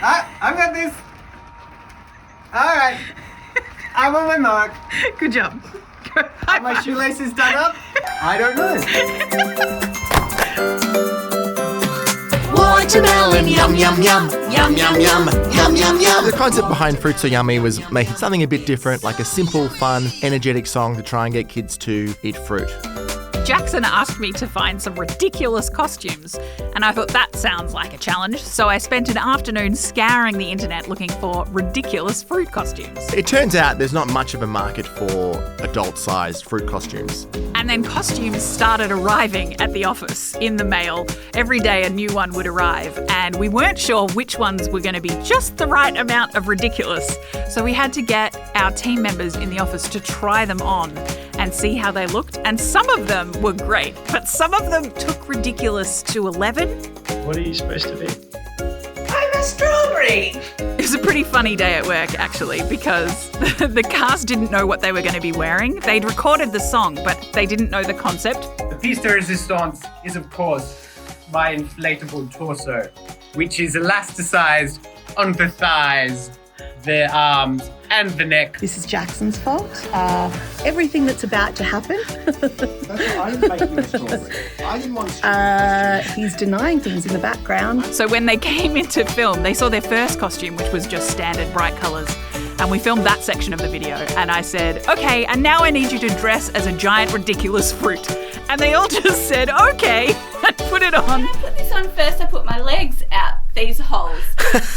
I've got this. All right. I'm on my mark. Good job. Are my shoelaces done up? I don't know. Watermelon, yum, yum, yum, yum, yum, yum, yum, yum, yum. The concept behind Fruit So Yummy was making something a bit different, like a simple, fun, energetic song to try and get kids to eat fruit. Jackson asked me to find some ridiculous costumes, and I thought that sounds like a challenge, so I spent an afternoon scouring the internet looking for ridiculous fruit costumes. It turns out there's not much of a market for adult-sized fruit costumes. And then costumes started arriving at the office in the mail. Every day a new one would arrive, and we weren't sure which ones were going to be just the right amount of ridiculous. So we had to get our team members in the office to try them on and see how they looked. And some of them were great, but some of them took ridiculous to 11. What are you supposed to be? I'm a strawberry. It was a pretty funny day at work, actually, because the cast didn't know what they were going to be wearing. They'd recorded the song, but they didn't know the concept. The piece de resistance is, of course, my inflatable torso, which is elasticized on the thighs, the arms, and the neck. This is Jackson's fault. Everything that's about to happen. I didn't make you a strawberry. I didn't want He's denying things in the background. So when they came into film, they saw their first costume, which was just standard bright colours. And we filmed that section of the video. And I said, okay, and now I need you to dress as a giant ridiculous fruit. And they all just said, okay, and put it on. When I put this on first, I put my legs out these holes.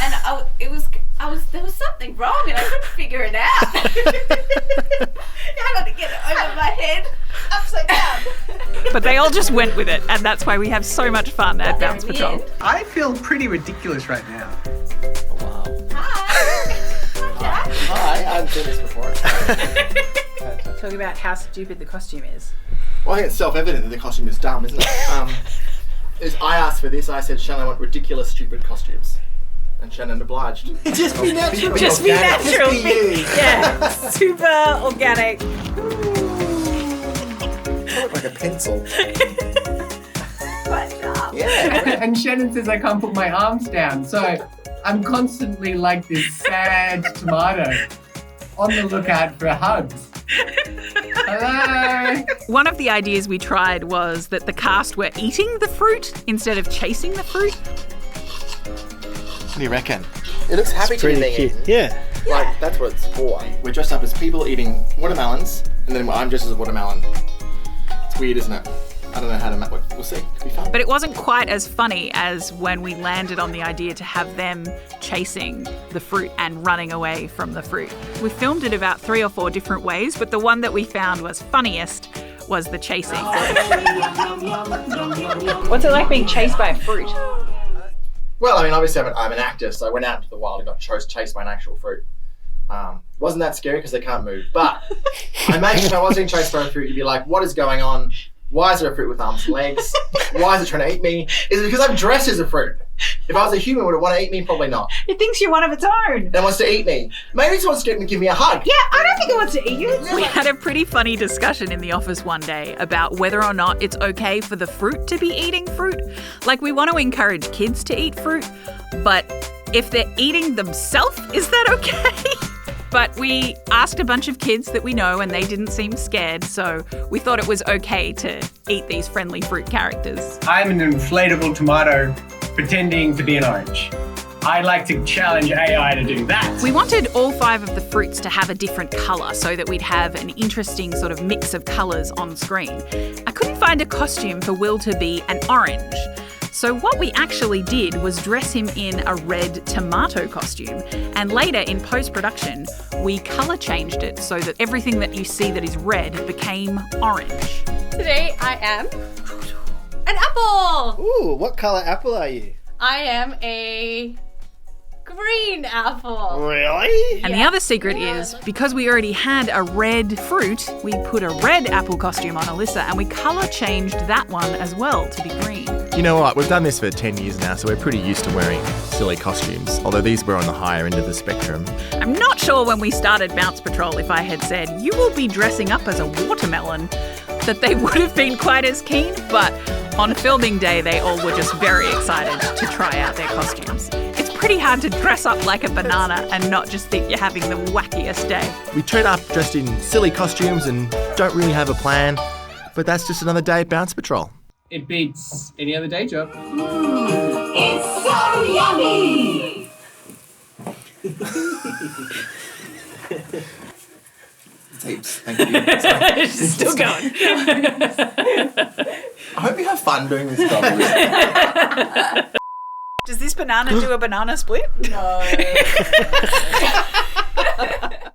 And there was something wrong and I couldn't figure it out. I got to get it over my head, upside down. But they all just went with it. And that's why we have so much fun at Bounce Patrol. I feel pretty ridiculous right now. Hi, I haven't seen this before. Talk about how stupid the costume is. Well, I think it's self-evident that the costume is dumb, isn't it? I asked for this. I said, Shannon, I want ridiculous, stupid costumes. And Shannon obliged. Just be natural. Just be natural. Just be you. Yeah, super organic. Like a pencil. Quite sharp. Yeah. And Shannon says I can't put my arms down, so I'm constantly like this sad tomato on the lookout for hugs. Hello. One of the ideas we tried was that the cast were eating the fruit instead of chasing the fruit. What do you reckon? It looks happy to be being eaten. Yeah. Like, that's what it's for. We're dressed up as people eating watermelons, and then I'm dressed as a watermelon. It's weird, isn't it? I don't know how to we'll see. It'll be fun. But it wasn't quite as funny as when we landed on the idea to have them chasing the fruit and running away from the fruit. We filmed it about 3 or 4 different ways, but the one that we found was funniest was the chasing. What's it like being chased by a fruit? Well, I mean, obviously I'm an actor, so I went out into the wild and got chased by an actual fruit. Wasn't that scary because they can't move. But I imagine if I was being chased by a fruit, you'd be like, what is going on? Why is there a fruit with arms and legs? Why is it trying to eat me? Is it because I'm dressed as a fruit? If I was a human, would it want to eat me? Probably not. It thinks you're one of its own. It wants to eat me. Maybe it wants to give me a hug. Yeah, I don't think it wants to eat you. We had a pretty funny discussion in the office one day about whether or not it's okay for the fruit to be eating fruit. Like, we want to encourage kids to eat fruit, but if they're eating themselves, is that okay? But we asked a bunch of kids that we know and they didn't seem scared, so we thought it was okay to eat these friendly fruit characters. I'm an inflatable tomato pretending to be an orange. I'd like to challenge AI to do that. We wanted all 5 of the fruits to have a different colour so that we'd have an interesting sort of mix of colours on screen. I couldn't find a costume for Will to be an orange. So what we actually did was dress him in a red tomato costume, and later in post-production we colour changed it so that everything that you see that is red became orange. Today I am an apple. Ooh, what colour apple are you? I am a green apple. Really? And the other secret is, because we already had a red fruit, we put a red apple costume on Alyssa and we colour changed that one as well to be green. You know what? We've done this for 10 years now, so we're pretty used to wearing silly costumes, although these were on the higher end of the spectrum. I'm not sure when we started Bounce Patrol if I had said, you will be dressing up as a watermelon, that they would have been quite as keen, but on filming day they all were just very excited to try out their costumes. It's pretty hard to dress up like a banana and not just think you're having the wackiest day. We turn up dressed in silly costumes and don't really have a plan, but that's just another day at Bounce Patrol. It beats any other day job. It's so yummy! Heaps. Thank you. Still going. I hope you have fun doing this job. Does this banana do a banana split? No.